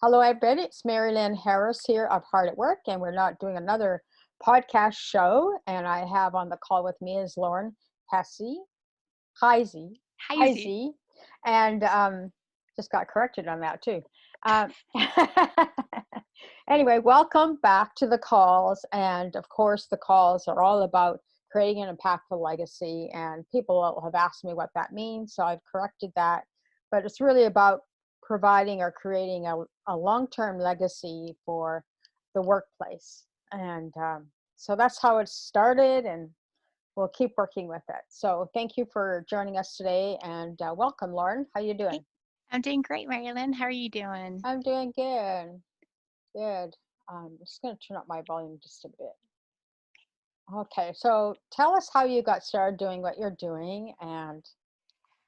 Hello, everybody. It's Mary Lynn Harris here of Hard at Work, and we're not doing another podcast show. And I have on the call with me is Laren Hisey, Hisey, Hisey. Hisey, and just got corrected on that too. Um, anyway, welcome back to the calls. And of course, the calls are all about creating an impactful legacy. And people have asked me what that means, so I've corrected that. But it's really about providing or creating a long-term legacy for the workplace. And so that's how it started, and we'll keep working with it. So thank you for joining us today, and welcome, Laren. How you Hey, doing? I'm doing great, Marilyn. How are you doing? I'm doing good. Good. I'm just going to turn up my volume just a bit. Okay, so tell us how you got started doing what you're doing and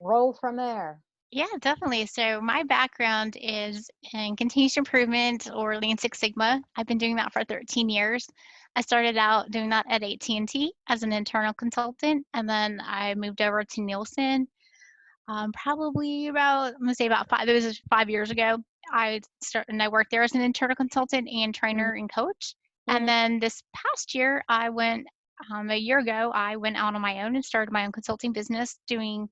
roll from there. Yeah, definitely. So my background is in continuous improvement or Lean Six Sigma. I've been doing that for 13 years. I started out doing that at AT&T as an internal consultant, and then I moved over to Nielsen. Probably about, I'm gonna say about five. This was 5 years ago. I started and I worked there as an internal consultant and trainer and coach. And Mm-hmm. then this past year, a year ago, I went out on my own and started my own consulting business, doing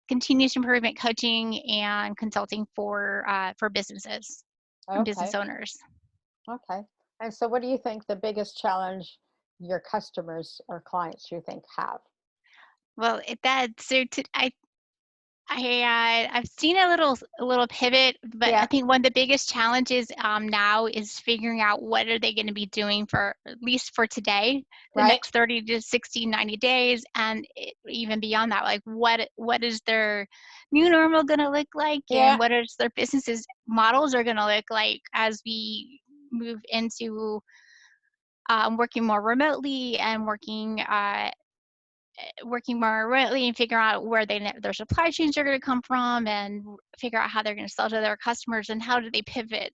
continuous improvement coaching and consulting for businesses and Okay. business owners. Okay. And so what do you think the biggest challenge your customers or clients you think have? Well, it, that so to, I've seen a little pivot, but I Yeah, think one of the biggest challenges now is figuring out what are they going to be doing for at least for today, the right? next 30 to 60, 90 days, and even beyond that. Like what is their new normal going to look like, and Yeah. what is their businesses models are going to look like as we move into working more remotely and working more remotely and figure out where their supply chains are going to come from and figure out how they're going to sell to their customers and how do they pivot.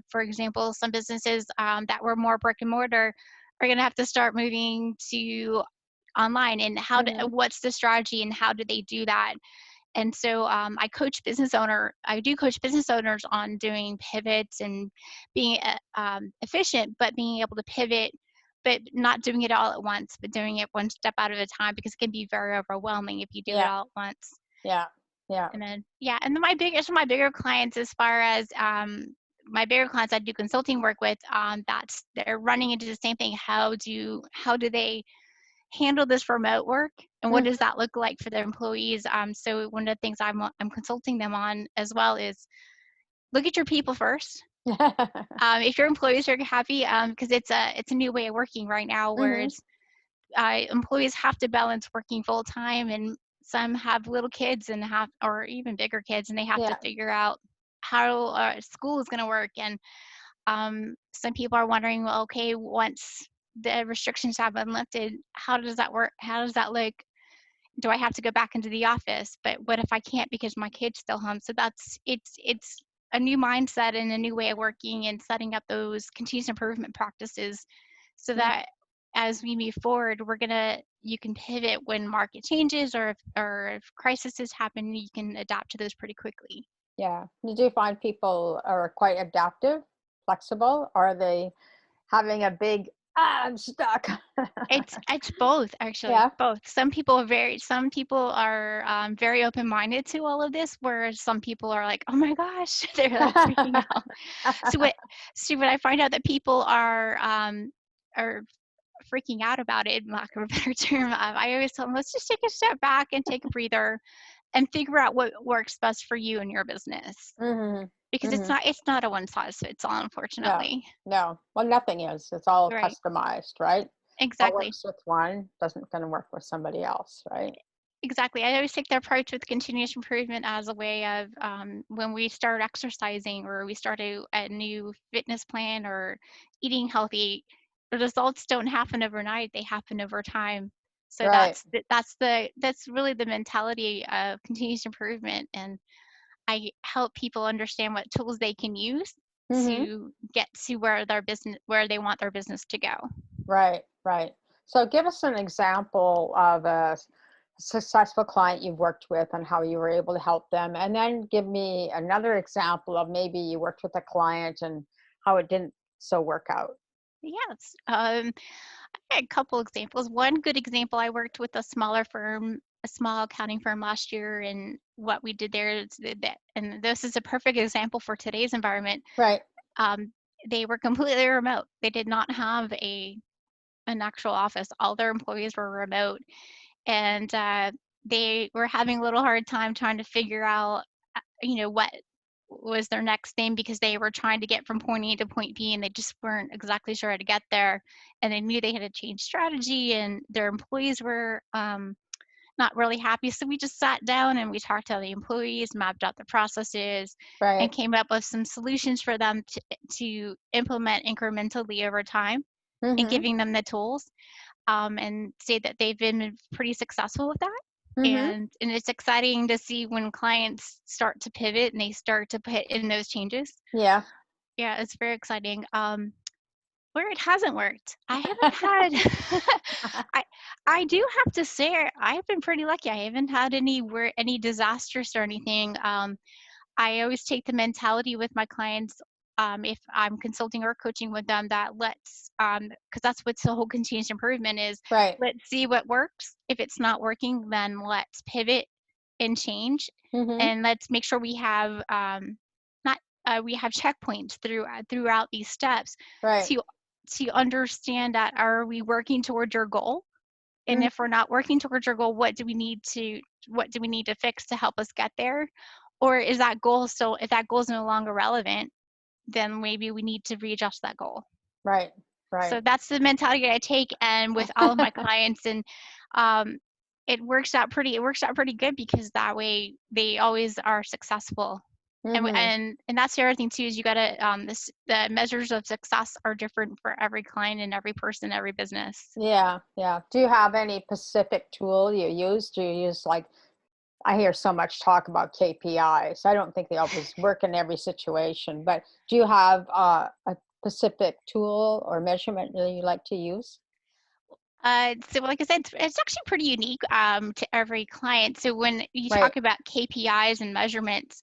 For example, some businesses that were more brick and mortar are going to have to start moving to online, and Mm-hmm. what's the strategy and how do they do that. And so I do coach business owners on doing pivots and being efficient, but being able to pivot, but not doing it all at once, but doing it one step at a time, because it can be very overwhelming if you do it Yeah. all at once. Yeah. Yeah. And then, yeah, and then my bigger clients, as far as my bigger clients I do consulting work with, that's they're running into the same thing. How do they handle this remote work, and what Mm-hmm. does that look like for their employees? So one of the things I'm consulting them on as well is look at your people first. If your employees are happy, because it's a new way of working right now, Mm-hmm. whereas employees have to balance working full time, and some have little kids and have or even bigger kids, and they have to Yeah. figure out how school is going to work. And some people are wondering, well, okay, once the restrictions have been lifted, how does that work? How does that look? Do I have to go back into the office? But what if I can't because my kid's still home? So it's a new mindset and a new way of working and setting up those continuous improvement practices so Mm. that as we move forward, you can pivot when market changes, or if crises happen, you can adapt to those pretty quickly. Yeah. You do find people are quite adaptive, flexible? Or are they having a big, I'm stuck? It's both, actually, Yeah. both. Some people are very open-minded to all of this, whereas some people are like, oh my gosh, they're like freaking out. So what when I find out that people are freaking out about it, in lack of a better term, I always tell them, let's just take a step back and take a breather and figure out what works best for you and your business. Mm-hmm. Because Mm-hmm. it's not a one size fits all, No, unfortunately. no. Well, nothing is. It's all Right. customized, right? What Exactly. works with one doesn't going to work with somebody else, right? Exactly. I always take the approach with continuous improvement as a way of when we start exercising or we start a new fitness plan or eating healthy, the results don't happen overnight, they happen over time. So Right. that's really the mentality of continuous improvement. And I help people understand what tools they can use Mm-hmm. to get to where they want their business to go. Right, right. So give us an example of successful client you've worked with and how you were able to help them. And then give me another example of maybe you worked with a client and how it didn't so work out. Yes. I had a couple examples. One good example, I worked with a smaller firm, a small accounting firm last year, and what we did there is that, and this is a perfect example for today's environment. Right. Um, they were completely remote. They did not have an actual office. All their employees were remote, and they were having a little hard time trying to figure out, what was their next thing, because they were trying to get from point A to point B and they just weren't exactly sure how to get there. And they knew they had to change strategy, and their employees were not really happy. So we just sat down and we talked to the employees, mapped out the processes, and Right. came up with some solutions for them to implement incrementally over time, and Mm-hmm. giving them the tools, and say that they've been pretty successful with that. Mm-hmm. And it's exciting to see when clients start to pivot and they start to put in those changes. Yeah. Yeah, it's very exciting. Where it hasn't worked, I haven't had. I I do have to say I've been pretty lucky. I haven't had any disasters or anything. I always take the mentality with my clients, if I'm consulting or coaching with them, that because that's what the whole continuous improvement is. Right. Let's see what works. If it's not working, then let's pivot and change, Mm-hmm. and let's make sure we have not we have checkpoints throughout these steps Right. to understand that, are we working towards your goal? And Mm-hmm. if we're not working towards your goal, what do we need to fix to help us get there? Or is that goal still, if that goal is no longer relevant, then maybe we need to readjust that goal. Right. So Right. that's the mentality I take, and with all of my clients, and um, it works out pretty good, because that way they always are successful. Mm-hmm. And that's the other thing too, is you gotta the measures of success are different for every client and every person, every business. Yeah. Yeah. Do you have any specific tool you use? Do you use like, I hear so much talk about KPIs. I don't think they always work in every situation, but do you have a specific tool or measurement that you like to use? So like I said, it's actually pretty unique to every client. So when you Right. talk about KPIs and measurements,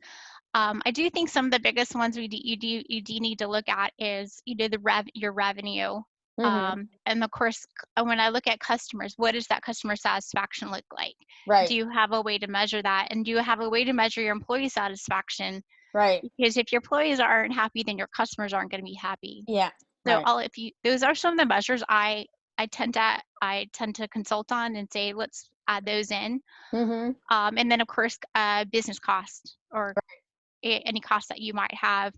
I do think some of the biggest ones you do need to look at is, your revenue. Mm-hmm. And of course, when I look at customers, what does that customer satisfaction look like? Do Right. you have a way to measure that? And do you have a way to measure your employee satisfaction? Right. Because if your employees aren't happy, then your customers aren't going to be happy. Yeah. So Right. all if you those are some of the measures I tend to consult on and say, let's add those in. Mm-hmm. And then of course, business cost, or any cost that you might have,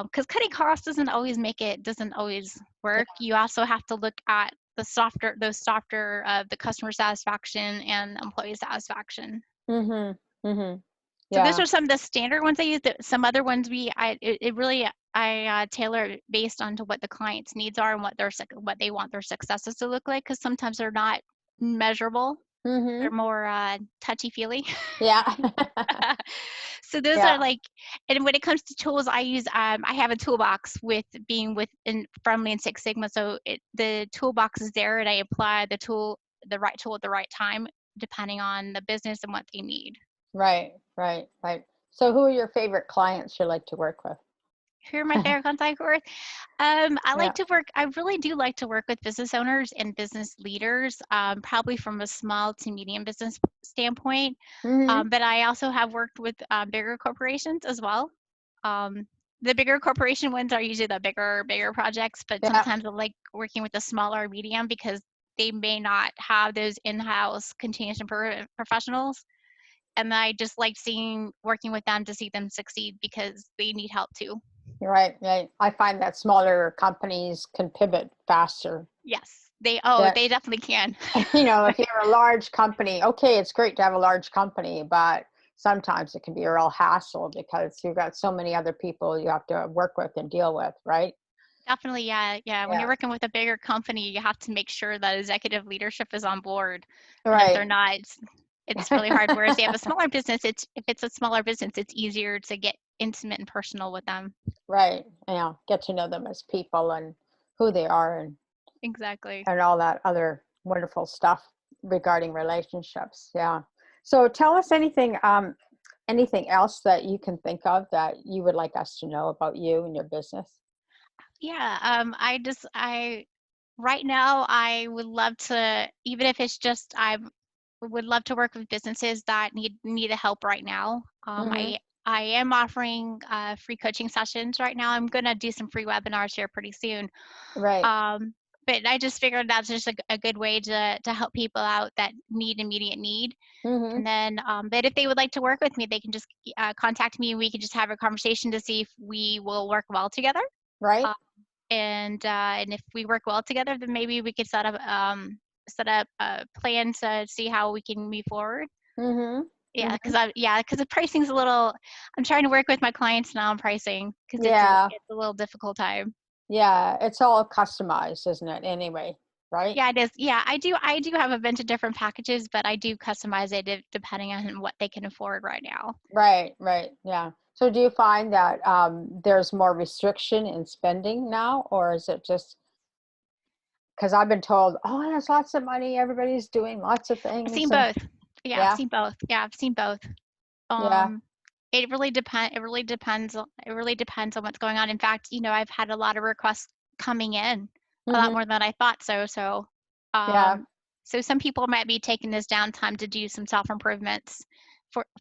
because cutting costs doesn't always Yeah. work. You also have to look at those softer of the customer satisfaction and employee satisfaction. Mm-hmm. Mm-hmm. So those Yeah. are some of the standard ones I use. Some other ones it really I tailor it based onto what the client's needs are and what they want their successes to look like. Because sometimes they're not measurable; Mm-hmm. they're more touchy feely. Yeah. So those are Yeah. like, and when it comes to tools, I have a toolbox from Lean Six Sigma. So the toolbox is there, and I apply the right tool at the right time, depending on the business and what they need. Right. Right. Right. So who are your favorite clients you like to work with? Who are my favorite contact with? Yeah. I really do like to work with business owners and business leaders, probably from a small to medium business standpoint. Mm-hmm. But I also have worked with bigger corporations as well. Um, the bigger corporation ones are usually the bigger projects, but Yeah. sometimes I like working with the smaller medium, because they may not have those in-house continuous improvement professionals. And I just like working with them to see them succeed, because they need help too. Right. Right. I find that smaller companies can pivot faster. Yes, That, they definitely can. if you're a large company, okay, it's great to have a large company, but sometimes it can be a real hassle because you've got so many other people you have to work with and deal with, right? Definitely, yeah, yeah. When you're Yeah. working with a bigger company, you have to make sure that executive leadership is on board. And if they're Right. not, it's really hard. Whereas you have a smaller business, if it's a smaller business, it's easier to get intimate and personal with them. Right. Yeah. Get to know them as people and who they are, Exactly. and all that other wonderful stuff. regarding relationships. Yeah. So tell us anything else that you can think of that you would like us to know about you and your business? Yeah, I right now I would love to, even if it's just I would love to work with businesses that need the help right now. Mm-hmm. I am offering free coaching sessions right now. I'm gonna do some free webinars here pretty soon. Right. Um, but I just figured that's just a good way to help people out that need immediate need. Mm-hmm. And then, but if they would like to work with me, they can just contact me and we can just have a conversation to see if we will work well together. Right. Uh, and if we work well together, then maybe we could set up a plan to see how we can move forward. Mm-hmm. Yeah, Mm-hmm. because the pricing's a little. I'm trying to work with my clients now on pricing because Yeah. it's a little difficult time. Yeah. It's all customized, isn't it? Anyway, right? Yeah, it is. Yeah, I do have a bunch of different packages, but I do customize it depending on what they can afford right now. Right. Right. Yeah. So do you find that there's more restriction in spending now, or is it just because I've been told, oh, there's lots of money, everybody's doing lots of I've things, seen and both. Yeah, I've yeah, seen both. Yeah, I've seen both. yeah. Um, it really depends on what's going on. In fact, I've had a lot of requests coming in, a lot Mm-hmm. more than I thought Yeah. um, so some people might be taking this downtime to do some self-improvements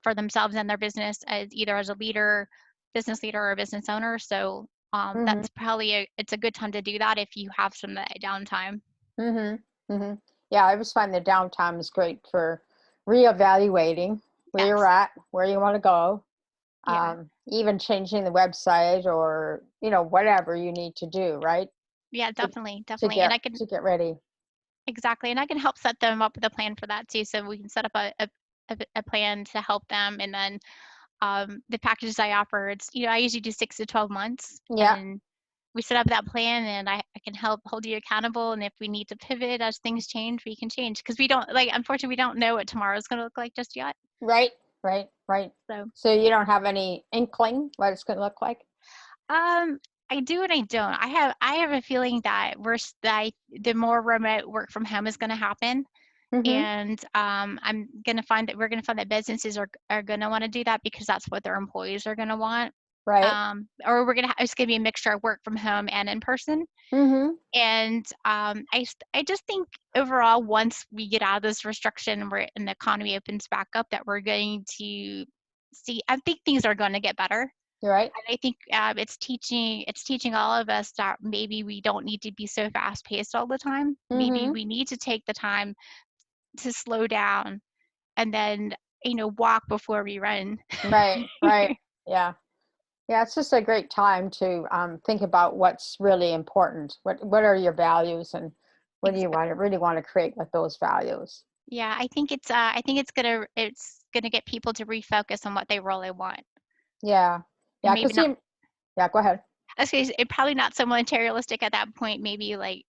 for themselves and their business as either as a leader, business leader or a business owner. So, Mm-hmm. that's probably it's a good time to do that if you have some downtime. Mm-hmm. Mm-hmm. Yeah, I always find the downtime is great for reevaluating where you're Yes. at, where you want to go, Yeah. even changing the website or, whatever you need to do, right? Yeah, To, definitely, to definitely. And get I can to get ready. Exactly, and I can help set them up with a plan for that too, so we can set up a plan to help them, and then, the packages I offer, I usually do 6 to 12 months, Yeah, and we set up that plan, and I can help hold you accountable, and if we need to pivot as things change, we can change because we don't like, unfortunately, we don't know what tomorrow's gonna look like just yet, right, right, right. so, So you don't have any inkling what it's going to look like? um, I do and I don't. I have a feeling that the more remote work from home is gonna happen, Mm-hmm. and we're gonna find that businesses are gonna want to do that because that's what their employees are gonna want. Right. Or it's gonna be a mixture of work from home and in person. Mm-hmm. And I just think overall, once we get out of this restriction and the economy opens back up, that we're going to see. I think things are going to get better. You're right. And I think it's teaching all of us that maybe we don't need to be so fast paced all the time. Maybe Mm-hmm. we need to take the time to slow down and then walk before we run. Right, right. Yeah. Yeah, it's just a great time to think about what's really important. What are your values, and what do you Exactly. really want to create with those values? Yeah, I think it's gonna get people to refocus on what they really want, Yeah, and yeah. maybe Because not. yeah. Go ahead. I was gonna say, probably not so materialistic at that point. Maybe like,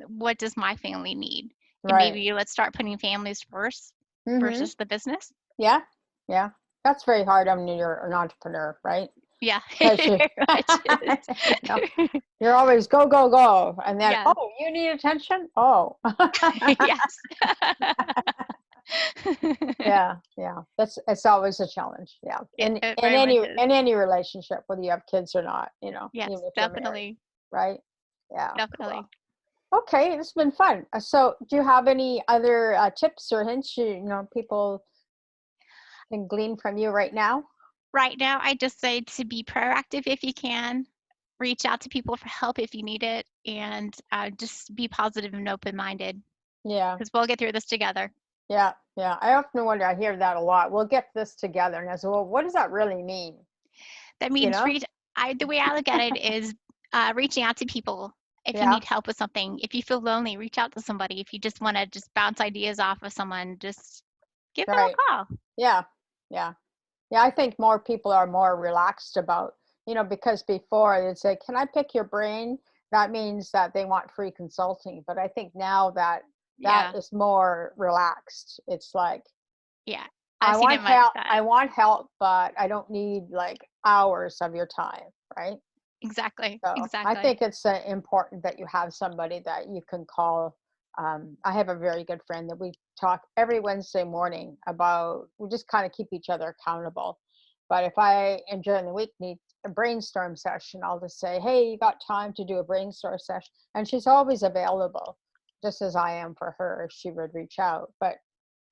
what does my family need, and Right. maybe let's start putting families first Mm-hmm. versus the business. Yeah, yeah. That's very hard when you're an entrepreneur, right? Yeah, Because you, it you know, is. you're always go, go, go, and then Yes, oh, you need attention. Oh, yes. yeah, yeah. It's always a challenge. Yeah, It, in it in very much any is. in any relationship, whether you have kids or not, even Yes, if you're married, definitely, right? Yeah, cool. definitely. Okay, it's been fun. So, do you have any other tips or hints people can glean from you right now? Right now, I just say to be proactive if you can, reach out to people for help if you need it, and just be positive and open-minded Yeah, because we'll get through this together. yeah, yeah. I often wonder. I hear that a lot. We'll get this together, and I say, well, what does that really mean? That You means know? the way I look at it is reaching out to people if you Yeah, need help with something. If you feel lonely, reach out to somebody. If you just want to just bounce ideas off of someone, just give them right. a call. Yeah, yeah. Yeah, I think more people are more relaxed about, because before they'd say, "Can I pick your brain?" That means that they want free consulting. But I think now that that Yeah, is more relaxed. It's like, yeah. I I've seen want it like help. that. I want help, but I don't need like hours of your time, right? Exactly, So I exactly. think it's important that you have somebody that you can call I have a very good friend that we talk every Wednesday morning about, we just kind of keep each other accountable. But if I, and during the week, need a brainstorm session, I'll just say, hey, you got time to do a brainstorm session? And she's always available, just as I am for her if she would reach out. But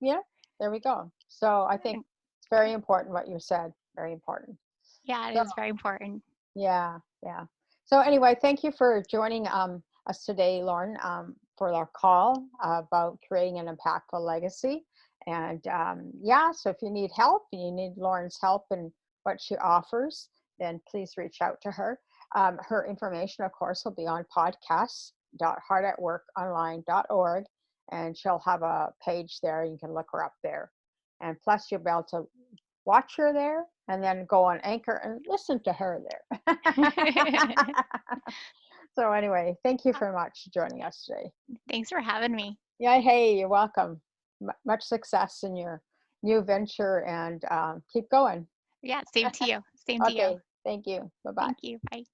yeah, there we go. So I think it's very important what you said, very important. Yeah, it So is very important. yeah, yeah. So anyway, thank you for joining us today, Lauren, for our call about creating an impactful legacy. And yeah, so if you need help, you need Lauren's help in what she offers, then please reach out to her. Her information, of course, will be on podcasts.heartatworkonline.org, and she'll have a page there. You can look her up there. And plus, you'll be able to watch her there and then go on Anchor and listen to her there. So anyway, thank you very much for joining us today. Thanks for having me. Yeah, hey, you're welcome. Much success in your new venture, and keep going. Yeah, same to you. Same to you. Okay, thank you. Bye-bye. Thank you. Bye.